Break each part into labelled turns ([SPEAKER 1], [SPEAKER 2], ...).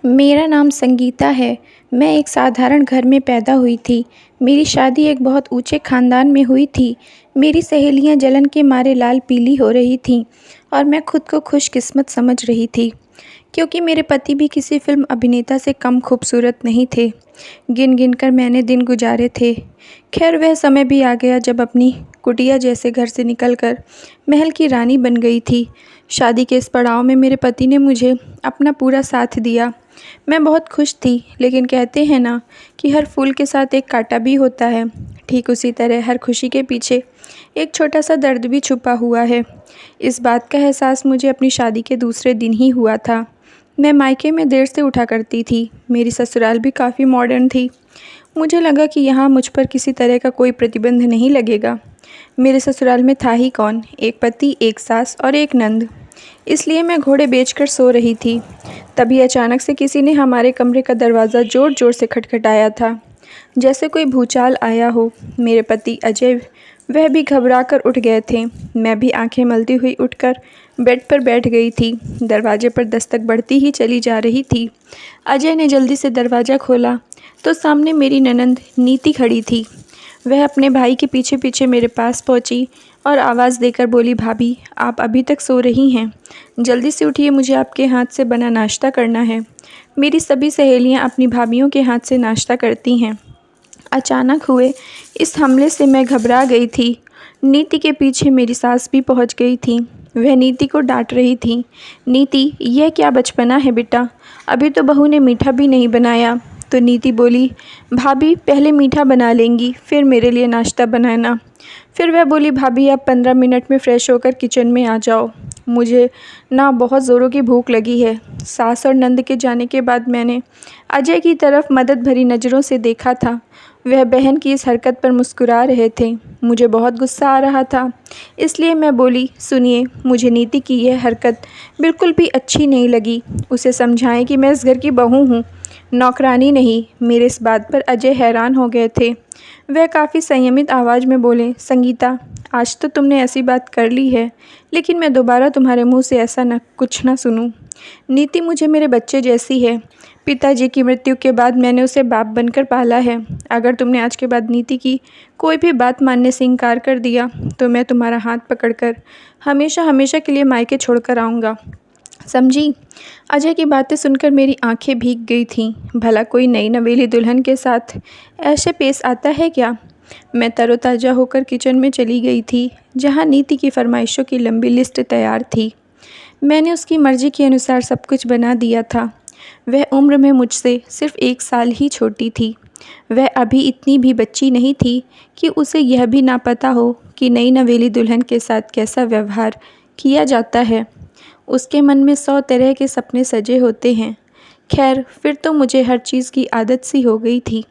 [SPEAKER 1] मेरा नाम संगीता है। मैं एक साधारण घर में पैदा हुई थी। मेरी शादी एक बहुत ऊँचे ख़ानदान में हुई थी। मेरी सहेलियाँ जलन के मारे लाल पीली हो रही थीं और मैं खुद को खुशकिस्मत समझ रही थी, क्योंकि मेरे पति भी किसी फ़िल्म अभिनेता से कम खूबसूरत नहीं थे। गिन-गिन कर मैंने दिन गुज़ारे थे। खैर वह समय भी आ गया जब अपनी कुटिया जैसे घर से निकलकर महल की रानी बन गई थी। शादी के इस पड़ाव में मेरे पति ने मुझे अपना पूरा साथ दिया। मैं बहुत खुश थी, लेकिन कहते हैं ना कि हर फूल के साथ एक काँटा भी होता है। ठीक उसी तरह हर खुशी के पीछे एक छोटा-सा दर्द भी छुपा हुआ है। इस बात का एहसास मुझे अपनी शादी के दूसरे दिन ही हुआ था। मैं मायके में देर से उठा करती थी। मेरी ससुराल भी काफ़ी मॉडर्न थी। मुझे लगा कि यहाँ मुझ पर किसी तरह का कोई प्रतिबंध नहीं लगेगा। मेरे ससुराल में था ही कौन, एक पति, एक सास और एक नंद। इसलिए मैं घोड़े बेचकर सो रही थी। तभी अचानक से किसी ने हमारे कमरे का दरवाज़ा ज़ोर-ज़ोर से खटखटाया था, जैसे कोई भूचाल आया हो। मेरे पति अजय, वह भी घबरा कर उठ गए थे। मैं भी आंखें मलती हुई उठकर बेड पर बैठ गई थी। दरवाजे पर दस्तक बढ़ती ही चली जा रही थी। अजय ने जल्दी से दरवाज़ा खोला तो सामने मेरी ननंद नीति खड़ी थी। वह अपने भाई के पीछे-पीछे मेरे पास पहुंची और आवाज़ देकर बोली, भाभी, आप अभी तक सो रही हैं? जल्दी से उठिए, मुझे आपके हाथ से बना नाश्ता करना है। मेरी सभी सहेलियां अपनी भाभियों के हाथ से नाश्ता करती हैं। अचानक हुए इस हमले से मैं घबरा गई थी। नीति के पीछे मेरी सास भी पहुंच गई थी। वह नीति को डांट रही थी। नीति, यह क्या बचपना है बेटा, अभी तो बहू ने मीठा भी नहीं बनाया। तो नीति बोली, भाभी पहले मीठा बना लेंगी, फिर मेरे लिए नाश्ता बनाना। फिर वह बोली, भाभी आप 15 मिनट में फ़्रेश होकर किचन में आ जाओ, मुझे ना बहुत ज़ोरों की भूख लगी है। सास और नंद के जाने के बाद मैंने अजय की तरफ मदद भरी नज़रों से देखा था। वह बहन की इस हरकत पर मुस्कुरा रहे थे। मुझे बहुत गुस्सा आ रहा था, इसलिए मैं बोली, सुनिए, मुझे नीति की यह हरकत बिल्कुल भी अच्छी नहीं लगी। उसे समझाएं कि मैं इस घर की बहू हूँ, नौकरानी नहीं। मेरे इस बात पर अजय हैरान हो गए थे। वह काफ़ी संयमित आवाज़ में बोले, संगीता, आज तो तुमने ऐसी बात कर ली है, लेकिन मैं दोबारा तुम्हारे मुंह से ऐसा कुछ ना सुनूं। नीति मुझे मेरे बच्चे जैसी है। पिताजी की मृत्यु के बाद मैंने उसे बाप बनकर पाला है। अगर तुमने आज के बाद नीति की कोई भी बात मानने से इनकार कर दिया तो मैं तुम्हारा हाथ पकड़कर हमेशा हमेशा के लिए मायके छोड़कर आऊँगा, समझी? अजय की बातें सुनकर मेरी आंखें भीग गई थीं। भला कोई नई नवेली दुल्हन के साथ ऐसे पेश आता है क्या? मैं तरोताज़ा होकर किचन में चली गई थी, जहां नीति की फरमाइशों की लंबी लिस्ट तैयार थी। मैंने उसकी मर्ज़ी के अनुसार सब कुछ बना दिया था। वह उम्र में मुझसे सिर्फ 1 साल ही छोटी थी। वह अभी इतनी भी बच्ची नहीं थी कि उसे यह भी ना पता हो कि नई नवेली दुल्हन के साथ कैसा व्यवहार किया जाता है। उसके मन में 100 तरह के सपने सजे होते हैं। खैर, फिर तो मुझे हर चीज़ की आदत सी हो गई थी।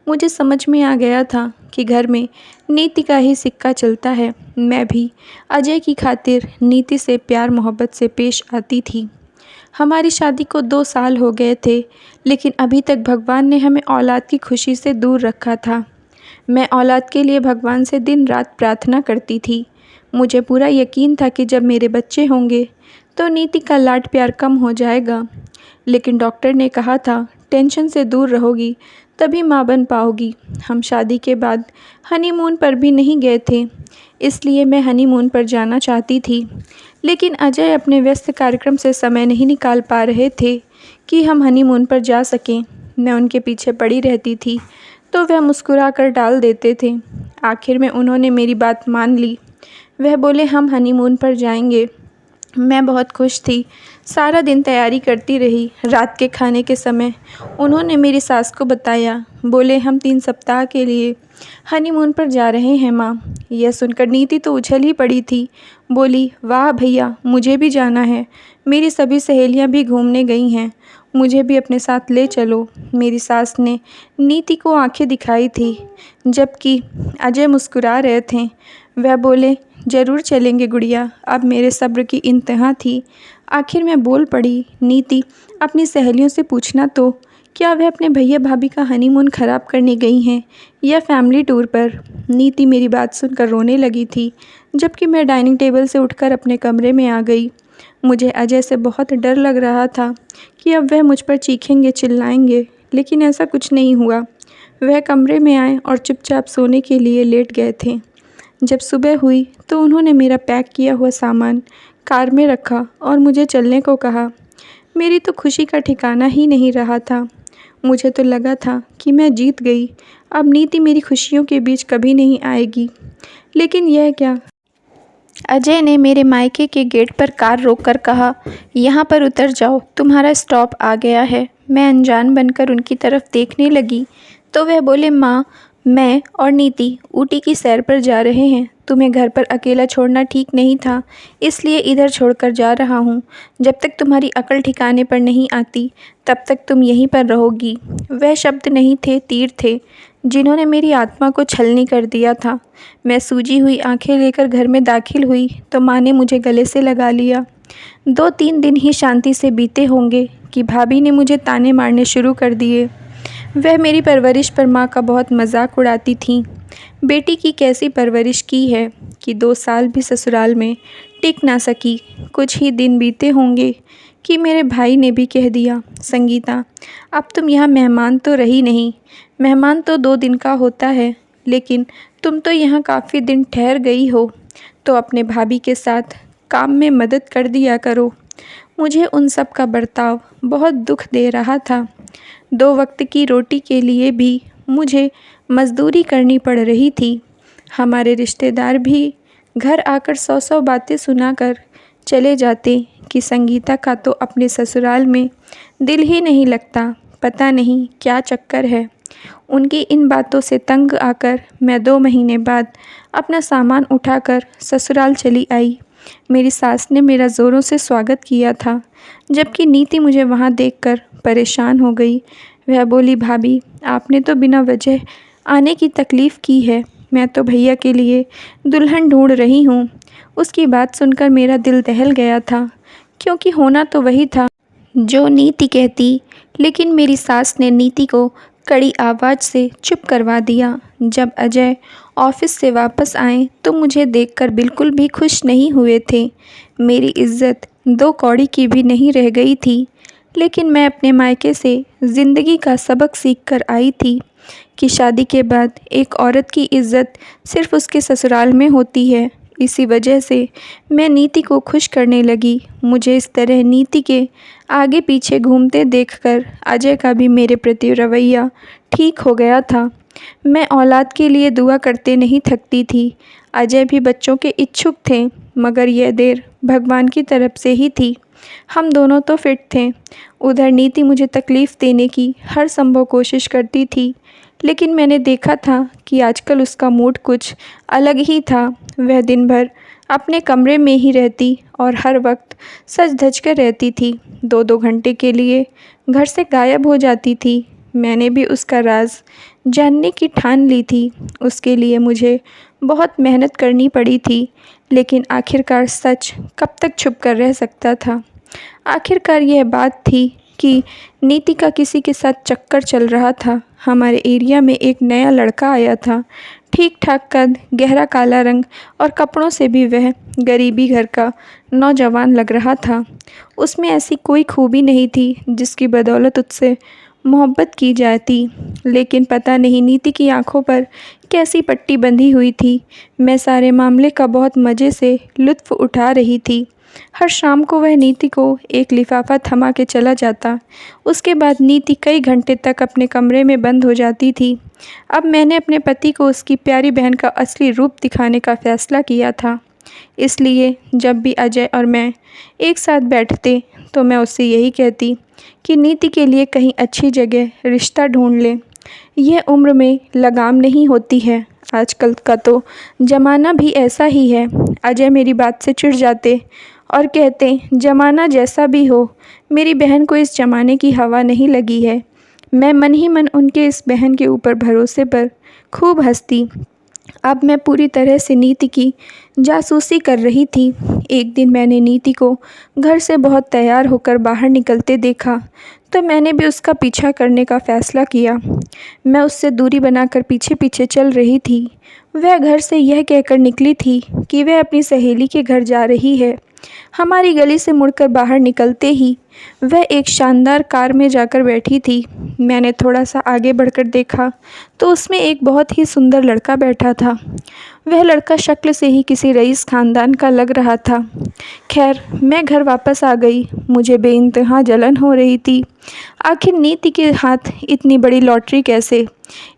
[SPEAKER 1] मुझे समझ में आ गया था कि घर में नीति का ही सिक्का चलता है। मैं भी अजय की खातिर नीति से प्यार मोहब्बत से पेश आती थी। हमारी शादी को 2 साल हो गए थे, लेकिन अभी तक भगवान ने हमें औलाद की खुशी से दूर रखा था। मैं औलाद के लिए भगवान से दिन रात प्रार्थना करती थी। मुझे पूरा यकीन था कि जब मेरे बच्चे होंगे तो नीति का लाड प्यार कम हो जाएगा, लेकिन डॉक्टर ने कहा था, टेंशन से दूर रहोगी तभी माँ बन पाओगी। हम शादी के बाद हनीमून पर भी नहीं गए थे, इसलिए मैं हनीमून पर जाना चाहती थी, लेकिन अजय अपने व्यस्त कार्यक्रम से समय नहीं निकाल पा रहे थे कि हम हनीमून पर जा सकें। मैं उनके पीछे पड़ी रहती थी तो वह मुस्कुराकर टाल देते थे। आखिर में उन्होंने मेरी बात मान ली। वह बोले, हम हनीमून पर जाएंगे। मैं बहुत खुश थी। सारा दिन तैयारी करती रही। रात के खाने के समय उन्होंने मेरी सास को बताया। बोले, हम 3 सप्ताह के लिए हनीमून पर जा रहे हैं माँ। यह सुनकर नीति तो उछल ही पड़ी थी। बोली, वाह भैया, मुझे भी जाना है। मेरी सभी सहेलियाँ भी घूमने गई हैं, मुझे भी अपने साथ ले चलो। मेरी सास ने नीति को आंखें दिखाई थी, जबकि अजय मुस्कुरा रहे थे। वह बोले, ज़रूर चलेंगे गुड़िया। अब मेरे सब्र की इंतहा थी। आखिर मैं बोल पड़ी, नीति, अपनी सहेलियों से पूछना तो, क्या वह अपने भैया भाभी का हनीमून ख़राब करने गई हैं या फैमिली टूर पर? नीति मेरी बात सुनकर रोने लगी थी, जबकि मैं डाइनिंग टेबल से उठकर अपने कमरे में आ गई। मुझे अजय से बहुत डर लग रहा था कि अब वह मुझ पर चीखेंगे, चिल्लाएंगे, लेकिन ऐसा कुछ नहीं हुआ। वह कमरे में आए और चुपचाप सोने के लिए लेट गए थे। जब सुबह हुई तो उन्होंने मेरा पैक किया हुआ सामान कार में रखा और मुझे चलने को कहा। मेरी तो खुशी का ठिकाना ही नहीं रहा था। मुझे तो लगा था कि मैं जीत गई, अब नीति मेरी खुशियों के बीच कभी नहीं आएगी। लेकिन यह क्या। अजय ने मेरे मायके के गेट पर कार रोककर कहा, यहाँ पर उतर जाओ, तुम्हारा स्टॉप आ गया है। मैं अनजान बनकर उनकी तरफ देखने लगी तो वह बोले, माँ, मैं और नीति ऊटी की सैर पर जा रहे हैं। तुम्हें घर पर अकेला छोड़ना ठीक नहीं था, इसलिए इधर छोड़कर जा रहा हूँ। जब तक तुम्हारी अकल ठिकाने पर नहीं आती तब तक तुम यहीं पर रहोगी। वह शब्द नहीं थे, तीर थे, जिन्होंने मेरी आत्मा को छलनी कर दिया था। मैं सूजी हुई आंखें लेकर घर में दाखिल हुई तो माँ ने मुझे गले से लगा लिया। 2-3 दिन ही शांति से बीते होंगे कि भाभी ने मुझे ताने मारने शुरू कर दिए। वह मेरी परवरिश पर माँ का बहुत मजाक उड़ाती थीं। बेटी की कैसी परवरिश की है कि 2 साल भी ससुराल में टिक ना सकी। कुछ ही दिन बीते होंगे कि मेरे भाई ने भी कह दिया, संगीता, अब तुम यहाँ मेहमान तो रही नहीं। मेहमान तो 2 दिन का होता है, लेकिन तुम तो यहाँ काफ़ी दिन ठहर गई हो, तो अपने भाभी के साथ काम में मदद कर दिया करो। मुझे उन सब का बर्ताव बहुत दुख दे रहा था। 2 वक्त की रोटी के लिए भी मुझे मजदूरी करनी पड़ रही थी। हमारे रिश्तेदार भी घर आकर 100-100 बातें सुनाकर चले जाते कि संगीता का तो अपने ससुराल में दिल ही नहीं लगता, पता नहीं क्या चक्कर है। उनकी इन बातों से तंग आकर मैं 2 महीने बाद अपना सामान उठाकर ससुराल चली आई। मेरी सास ने मेरा ज़ोरों से स्वागत किया था, जबकि नीति मुझे वहाँ देखकर परेशान हो गई। वह बोली, भाभी, आपने तो बिना वजह आने की तकलीफ़ की है। मैं तो भैया के लिए दुल्हन ढूंढ रही हूँ। उसकी बात सुनकर मेरा दिल दहल गया था, क्योंकि होना तो वही था जो नीति कहती। लेकिन मेरी सास ने नीति को कड़ी आवाज़ से चुप करवा दिया। जब अजय ऑफिस से वापस आए तो मुझे देखकर बिल्कुल भी खुश नहीं हुए थे। मेरी इज्जत 2 कौड़ी की भी नहीं रह गई थी। लेकिन मैं अपने मायके से ज़िंदगी का सबक सीख कर आई थी कि शादी के बाद एक औरत की इज्जत सिर्फ़ उसके ससुराल में होती है। इसी वजह से मैं नीति को खुश करने लगी। मुझे इस तरह नीति के आगे पीछे घूमते देखकर अजय का भी मेरे प्रति रवैया ठीक हो गया था। मैं औलाद के लिए दुआ करते नहीं थकती थी। अजय भी बच्चों के इच्छुक थे, मगर यह देर भगवान की तरफ से ही थी। हम दोनों तो फिट थे। उधर नीति मुझे तकलीफ़ देने की हर संभव कोशिश करती थी, लेकिन मैंने देखा था कि आजकल उसका मूड कुछ अलग ही था। वह दिन भर अपने कमरे में ही रहती और हर वक्त सज धज कर रहती थी। 2-2 घंटे के लिए घर से गायब हो जाती थी। मैंने भी उसका राज जानने की ठान ली थी। उसके लिए मुझे बहुत मेहनत करनी पड़ी थी, लेकिन आखिरकार सच कब तक छुप कर रह सकता था। आखिरकार यह बात थी कि नीति का किसी के साथ चक्कर चल रहा था। हमारे एरिया में एक नया लड़का आया था, ठीक ठाक कद, गहरा काला रंग और कपड़ों से भी वह गरीबी घर का नौजवान लग रहा था। उसमें ऐसी कोई खूबी नहीं थी जिसकी बदौलत उससे मोहब्बत की जाती, लेकिन पता नहीं नीति की आंखों पर कैसी पट्टी बंधी हुई थी। मैं सारे मामले का बहुत मज़े से लुत्फ़ उठा रही थी। हर शाम को वह नीति को एक लिफाफा थमा के चला जाता। उसके बाद नीति कई घंटे तक अपने कमरे में बंद हो जाती थी। अब मैंने अपने पति को उसकी प्यारी बहन का असली रूप दिखाने का फ़ैसला किया था। इसलिए जब भी अजय और मैं एक साथ बैठते तो मैं उससे यही कहती कि नीति के लिए कहीं अच्छी जगह रिश्ता ढूंढ ले। यह उम्र में लगाम नहीं होती है। आजकल का तो ज़माना भी ऐसा ही है। अजय मेरी बात से चिढ़ जाते और कहते, ज़माना जैसा भी हो, मेरी बहन को इस ज़माने की हवा नहीं लगी है। मैं मन ही मन उनके इस बहन के ऊपर भरोसे पर खूब हंसती। अब मैं पूरी तरह से नीति की जासूसी कर रही थी। एक दिन मैंने नीति को घर से बहुत तैयार होकर बाहर निकलते देखा तो मैंने भी उसका पीछा करने का फ़ैसला किया। मैं उससे दूरी बनाकर पीछे पीछे चल रही थी। वह घर से यह कहकर निकली थी कि वह अपनी सहेली के घर जा रही है। हमारी गली से मुड़कर बाहर निकलते ही वह एक शानदार कार में जाकर बैठी थी। मैंने थोड़ा सा आगे बढ़कर देखा तो उसमें एक बहुत ही सुंदर लड़का बैठा था। वह लड़का शक्ल से ही किसी रईस ख़ानदान का लग रहा था। खैर, मैं घर वापस आ गई। मुझे बेइंतहा जलन हो रही थी। आखिर नीति के हाथ इतनी बड़ी लॉटरी कैसे?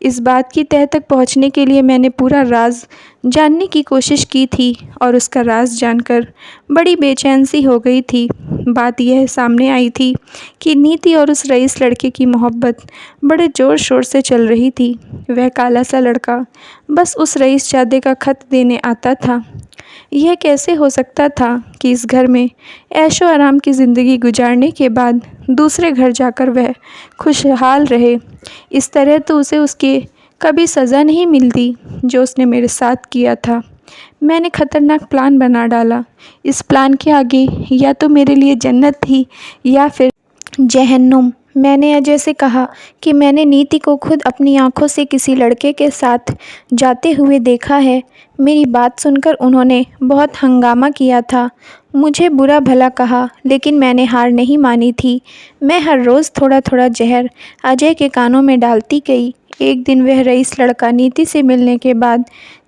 [SPEAKER 1] इस बात की तह तक पहुंचने के लिए मैंने पूरा राज जानने की कोशिश की थी और उसका राज जानकर बड़ी बेचैन सी हो गई थी। बात यह सामने आई थी कि नीति और उस रईस लड़के की मोहब्बत बड़े ज़ोर शोर से चल रही थी। वह काला सा लड़का बस उस रईसजादे का खत देने आता था। यह कैसे हो सकता था कि इस घर में ऐशो आराम की ज़िंदगी गुजारने के बाद दूसरे घर जाकर वह खुशहाल रहे। इस तरह तो उसे उसकी कभी सज़ा नहीं मिलती जो उसने मेरे साथ किया था। मैंने खतरनाक प्लान बना डाला। इस प्लान के आगे या तो मेरे लिए जन्नत थी या फिर जहन्नुम। मैंने अजय से कहा कि मैंने नीति को खुद अपनी आंखों से किसी लड़के के साथ जाते हुए देखा है। मेरी बात सुनकर उन्होंने बहुत हंगामा किया था, मुझे बुरा भला कहा, लेकिन मैंने हार नहीं मानी थी। मैं हर रोज़ थोड़ा थोड़ा जहर अजय के कानों में डालती गई। एक दिन वह रईस लड़का नीति से मिलने के बाद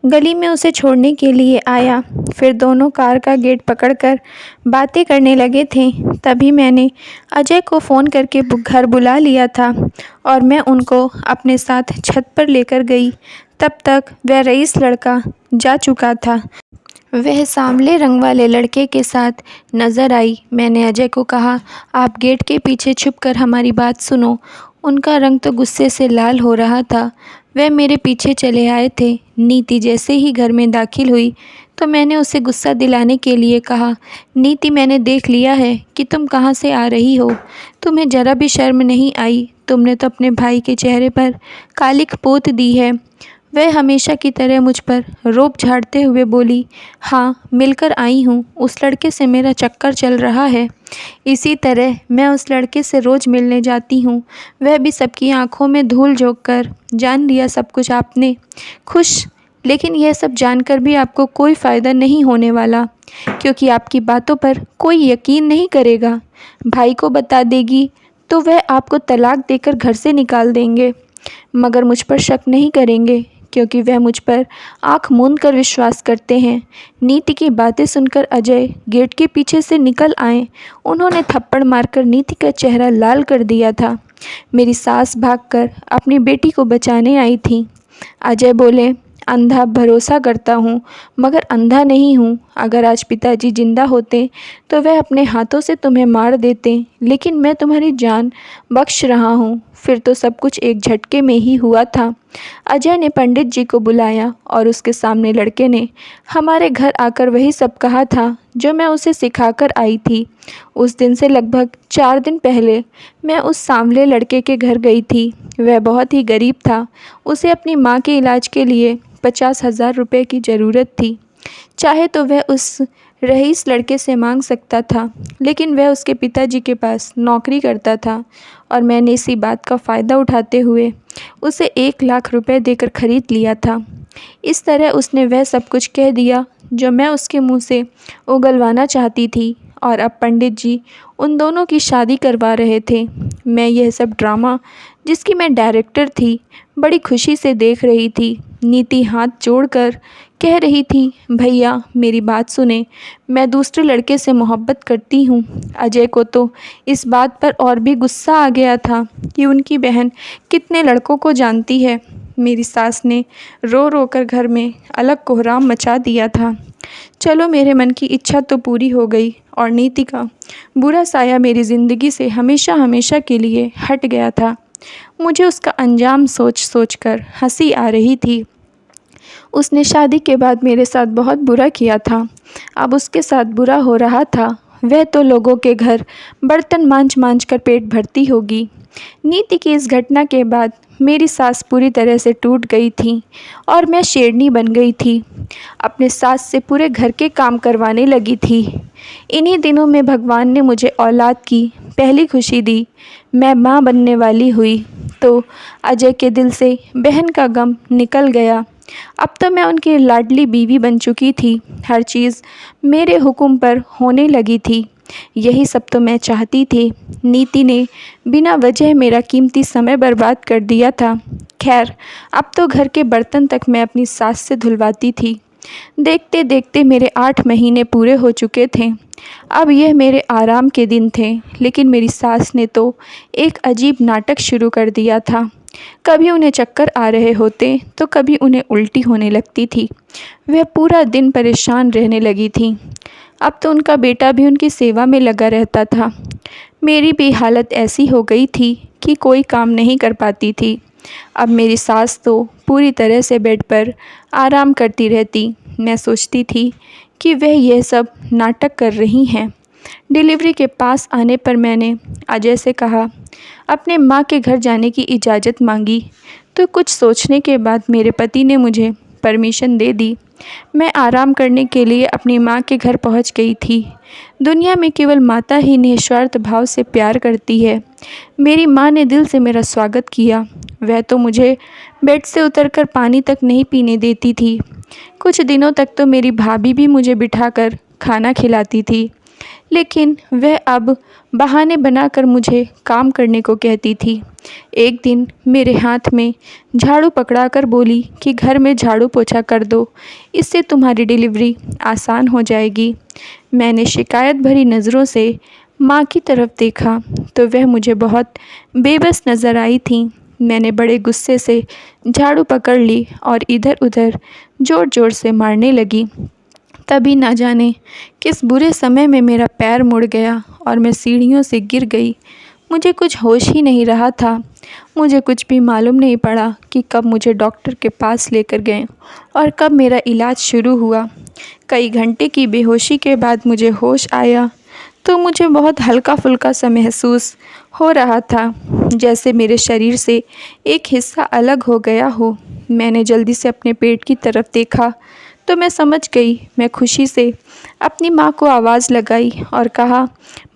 [SPEAKER 1] गली में उसे छोड़ने के लिए आया। फिर दोनों कार का गेट पकड़कर बातें करने लगे थे। तभी मैंने अजय को फ़ोन करके घर बुला लिया था और मैं उनको अपने साथ छत पर लेकर गई। तब तक वह रईस लड़का जा चुका था। वह सांवले रंग वाले लड़के के साथ नज़र आई। मैंने अजय को कहा, आप गेट के पीछे छुपकर हमारी बात सुनो। उनका रंग तो गुस्से से लाल हो रहा था। वह मेरे पीछे चले आए थे। नीति जैसे ही घर में दाखिल हुई तो मैंने उसे गुस्सा दिलाने के लिए कहा, नीति, मैंने देख लिया है कि तुम कहाँ से आ रही हो। तुम्हें ज़रा भी शर्म नहीं आई। तुमने तो अपने भाई के चेहरे पर कालिख पोत दी है। वह हमेशा की तरह मुझ पर रोब झाड़ते हुए बोली, हाँ, मिलकर आई हूँ। उस लड़के से मेरा चक्कर चल रहा है। इसी तरह मैं उस लड़के से रोज़ मिलने जाती हूँ। वह भी सबकी आंखों में धूल झोंक कर जान लिया सब कुछ आपने। खुश, लेकिन यह सब जानकर भी आपको कोई फ़ायदा नहीं होने वाला, क्योंकि आपकी बातों पर कोई यकीन नहीं करेगा। भाई को बता देगी तो वह आपको तलाक देकर घर से निकाल देंगे, मगर मुझ पर शक नहीं करेंगे, क्योंकि वह मुझ पर आंख मूंद कर विश्वास करते हैं। नीति की बातें सुनकर अजय गेट के पीछे से निकल आए। उन्होंने थप्पड़ मारकर नीति का चेहरा लाल कर दिया था। मेरी सास भागकर अपनी बेटी को बचाने आई थी। अजय बोले, अंधा भरोसा करता हूँ, मगर अंधा नहीं हूँ। अगर आज पिताजी जिंदा होते तो वह अपने हाथों से तुम्हें मार देते, लेकिन मैं तुम्हारी जान बख्श रहा हूँ। फिर तो सब कुछ एक झटके में ही हुआ था। अजय ने पंडित जी को बुलाया और उसके सामने लड़के ने हमारे घर आकर वही सब कहा था जो मैं उसे सिखाकर आई थी। उस दिन से लगभग 4 दिन पहले मैं उस सांवले लड़के के घर गई थी। वह बहुत ही गरीब था। उसे अपनी माँ के इलाज के लिए 50,000 रुपये की ज़रूरत थी। चाहे तो वह उस रईस लड़के से मांग सकता था, लेकिन वह उसके पिताजी के पास नौकरी करता था और मैंने इसी बात का फ़ायदा उठाते हुए उसे 1 लाख रुपए देकर ख़रीद लिया था। इस तरह उसने वह सब कुछ कह दिया जो मैं उसके मुंह से उगलवाना चाहती थी, और अब पंडित जी उन दोनों की शादी करवा रहे थे। मैं यह सब ड्रामा, जिसकी मैं डायरेक्टर थी, बड़ी खुशी से देख रही थी। नीति हाथ जोड़कर कह रही थी, भैया मेरी बात सुने, मैं दूसरे लड़के से मोहब्बत करती हूँ। अजय को तो इस बात पर और भी गुस्सा आ गया था कि उनकी बहन कितने लड़कों को जानती है। मेरी सास ने रो रो कर घर में अलग कोहराम मचा दिया था। चलो, मेरे मन की इच्छा तो पूरी हो गई और नीति का बुरा साया मेरी ज़िंदगी से हमेशा हमेशा के लिए हट गया था। मुझे उसका अंजाम सोच सोच कर हंसी आ रही थी। उसने शादी के बाद मेरे साथ बहुत बुरा किया था। अब उसके साथ बुरा हो रहा था। वह तो लोगों के घर बर्तन मांज मांज कर पेट भरती होगी। नीति की इस घटना के बाद मेरी सास पूरी तरह से टूट गई थी और मैं शेरनी बन गई थी। अपने सास से पूरे घर के काम करवाने लगी थी। इन्हीं दिनों में भगवान ने मुझे औलाद की पहली खुशी दी। मैं माँ बनने वाली हुई तो अजय के दिल से बहन का गम निकल गया। अब तो मैं उनकी लाडली बीवी बन चुकी थी। हर चीज़ मेरे हुक्म पर होने लगी थी। यही सब तो मैं चाहती थी। नीति ने बिना वजह मेरा कीमती समय बर्बाद कर दिया था। खैर, अब तो घर के बर्तन तक मैं अपनी सास से धुलवाती थी। देखते देखते मेरे 8 महीने पूरे हो चुके थे। अब यह मेरे आराम के दिन थे, लेकिन मेरी सास ने तो एक अजीब नाटक शुरू कर दिया था। कभी उन्हें चक्कर आ रहे होते तो कभी उन्हें उल्टी होने लगती थी। वह पूरा दिन परेशान रहने लगी थी। अब तो उनका बेटा भी उनकी सेवा में लगा रहता था। मेरी भी हालत ऐसी हो गई थी कि कोई काम नहीं कर पाती थी। अब मेरी सास तो पूरी तरह से बेड पर आराम करती रहती। मैं सोचती थी कि वह यह सब नाटक कर रही हैं। डिलीवरी के पास आने पर मैंने अजय से कहा, अपने माँ के घर जाने की इजाज़त मांगी, तो कुछ सोचने के बाद मेरे पति ने मुझे परमिशन दे दी। मैं आराम करने के लिए अपनी माँ के घर पहुँच गई थी। दुनिया में केवल माता ही निस्वार्थ भाव से प्यार करती है। मेरी माँ ने दिल से मेरा स्वागत किया। वह तो मुझे बेड से उतरकर पानी तक नहीं पीने देती थी। कुछ दिनों तक तो मेरी भाभी भी मुझे बिठाकर खाना खिलाती थी, लेकिन वह अब बहाने बनाकर मुझे काम करने को कहती थी। एक दिन मेरे हाथ में झाड़ू पकड़ाकर बोली कि घर में झाड़ू पोछा कर दो, इससे तुम्हारी डिलीवरी आसान हो जाएगी। मैंने शिकायत भरी नज़रों से माँ की तरफ देखा तो वह मुझे बहुत बेबस नज़र आई थी। मैंने बड़े गुस्से से झाड़ू पकड़ ली और इधर उधर ज़ोर ज़ोर से मारने लगी। तभी ना जाने किस बुरे समय में मेरा पैर मुड़ गया और मैं सीढ़ियों से गिर गई। मुझे कुछ होश ही नहीं रहा था। मुझे कुछ भी मालूम नहीं पड़ा कि कब मुझे डॉक्टर के पास लेकर गए और कब मेरा इलाज शुरू हुआ। कई घंटे की बेहोशी के बाद मुझे होश आया तो मुझे बहुत हल्का फुल्का सा महसूस हो रहा था, जैसे मेरे शरीर से एक हिस्सा अलग हो गया हो। मैंने जल्दी से अपने पेट की तरफ देखा तो मैं समझ गई। मैं खुशी से अपनी माँ को आवाज़ लगाई और कहा,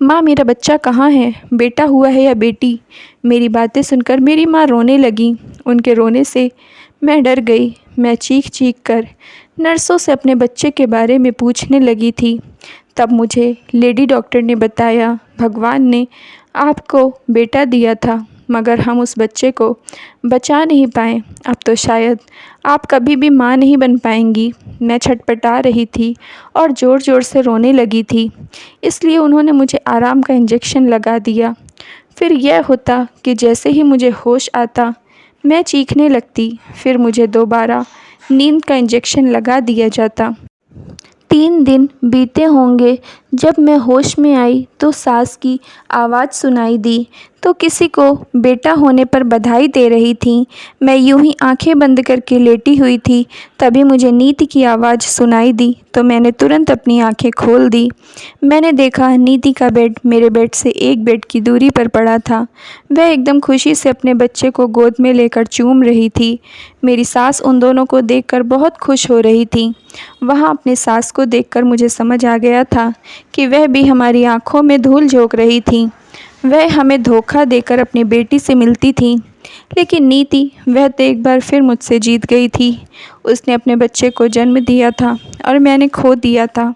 [SPEAKER 1] माँ, मेरा बच्चा कहाँ है? बेटा हुआ है या बेटी? मेरी बातें सुनकर मेरी माँ रोने लगी। उनके रोने से मैं डर गई। मैं चीख चीख कर नर्सों से अपने बच्चे के बारे में पूछने लगी थी। तब मुझे लेडी डॉक्टर ने बताया, भगवान ने आपको बेटा दिया था, मगर हम उस बच्चे को बचा नहीं पाए। अब तो शायद आप कभी भी माँ नहीं बन पाएंगी। मैं छटपटा रही थी और ज़ोर ज़ोर से रोने लगी थी। इसलिए उन्होंने मुझे आराम का इंजेक्शन लगा दिया। फिर यह होता कि जैसे ही मुझे होश आता मैं चीखने लगती। फिर मुझे दोबारा नींद का इंजेक्शन लगा दिया जाता। 3 दिन बीते होंगे जब मैं होश में आई तो सास की आवाज़ सुनाई दी, तो किसी को बेटा होने पर बधाई दे रही थी। मैं यूं ही आंखें बंद करके लेटी हुई थी, तभी मुझे नीति की आवाज़ सुनाई दी तो मैंने तुरंत अपनी आंखें खोल दी। मैंने देखा नीति का बेड मेरे बेड से एक बेड की दूरी पर पड़ा था। वह एकदम खुशी से अपने बच्चे को गोद में लेकर चूम रही थी। मेरी सास उन दोनों को देखकर बहुत खुश हो रही थी। वहाँ अपने सास को देखकर मुझे समझ आ गया था कि वह भी हमारी आंखों में धूल झोंक रही थी। वह हमें धोखा देकर अपनी बेटी से मिलती थी, लेकिन नीति, वह तो एक बार फिर मुझसे जीत गई थी। उसने अपने बच्चे को जन्म दिया था और मैंने खो दिया था।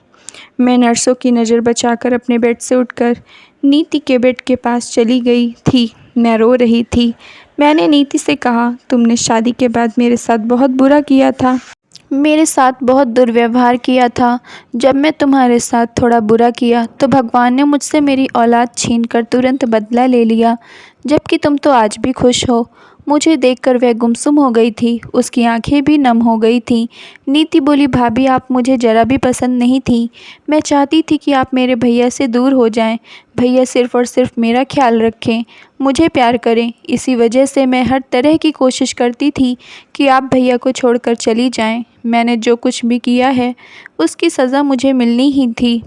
[SPEAKER 1] मैं नर्सों की नज़र बचाकर अपने बेड से उठकर नीति के बेड के पास चली गई थी। मैं रो रही थी। मैंने नीति से कहा, तुमने शादी के बाद मेरे साथ बहुत बुरा किया था। मेरे साथ बहुत दुर्व्यवहार किया था। जब मैं तुम्हारे साथ थोड़ा बुरा किया तो भगवान ने मुझसे मेरी औलाद छीनकर तुरंत बदला ले लिया, जबकि तुम तो आज भी खुश हो। मुझे देखकर वह गुमसुम हो गई थी। उसकी आंखें भी नम हो गई थीं। नीति बोली, भाभी, आप मुझे ज़रा भी पसंद नहीं थी। मैं चाहती थी कि आप मेरे भैया से दूर हो जाएं। भैया सिर्फ़ और सिर्फ मेरा ख्याल रखें, मुझे प्यार करें। इसी वजह से मैं हर तरह की कोशिश करती थी कि आप भैया को छोड़कर चली जाएं। मैंने जो कुछ भी किया है उसकी सज़ा मुझे मिलनी ही थी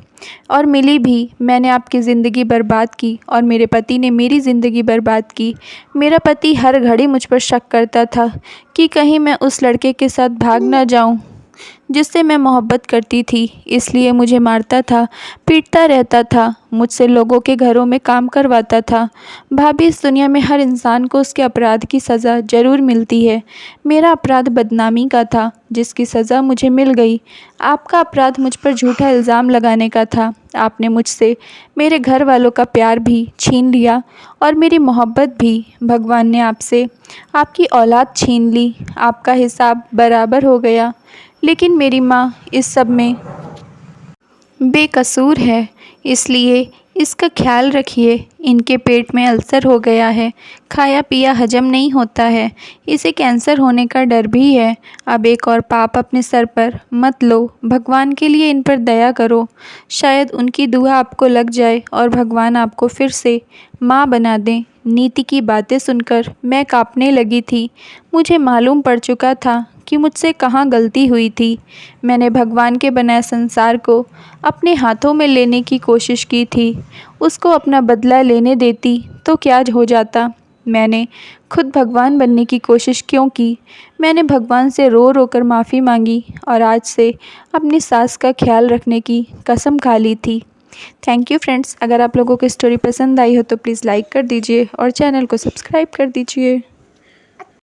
[SPEAKER 1] और मिली भी। मैंने आपकी ज़िंदगी बर्बाद की और मेरे पति ने मेरी ज़िंदगी बर्बाद की। मेरा पति हर घड़ी मुझ पर शक करता था कि कहीं मैं उस लड़के के साथ भाग ना जाऊं जिससे मैं मोहब्बत करती थी, इसलिए मुझे मारता था, पीटता रहता था, मुझसे लोगों के घरों में काम करवाता था। भाभी, इस दुनिया में हर इंसान को उसके अपराध की सज़ा ज़रूर मिलती है। मेरा अपराध बदनामी का था, जिसकी सज़ा मुझे मिल गई। आपका अपराध मुझ पर झूठा इल्ज़ाम लगाने का था। आपने मुझसे मेरे घर वालों का प्यार भी छीन लिया और मेरी मोहब्बत भी। भगवान ने आपसे आपकी औलाद छीन ली। आपका हिसाब बराबर हो गया। लेकिन मेरी माँ इस सब में बेकसूर है, इसलिए इसका ख्याल रखिए। इनके पेट में अल्सर हो गया है, खाया पिया हजम नहीं होता है, इसे कैंसर होने का डर भी है। अब एक और पाप अपने सर पर मत लो। भगवान के लिए इन पर दया करो। शायद उनकी दुआ आपको लग जाए और भगवान आपको फिर से माँ बना दें। नीति की बातें सुनकर मैं कांपने लगी थी। मुझे मालूम पड़ चुका था कि मुझसे कहाँ गलती हुई थी। मैंने भगवान के बनाए संसार को अपने हाथों में लेने की कोशिश की थी। उसको अपना बदला लेने देती तो क्या हो जाता। मैंने खुद भगवान बनने की कोशिश क्यों की। मैंने भगवान से रो रो कर माफ़ी मांगी और आज से अपनी सास का ख्याल रखने की कसम खा ली थी। Thank you friends. अगर आप लोगों को स्टोरी पसंद आई हो तो प्लीज़ लाइक कर दीजिए और चैनल को सब्सक्राइब कर दीजिए।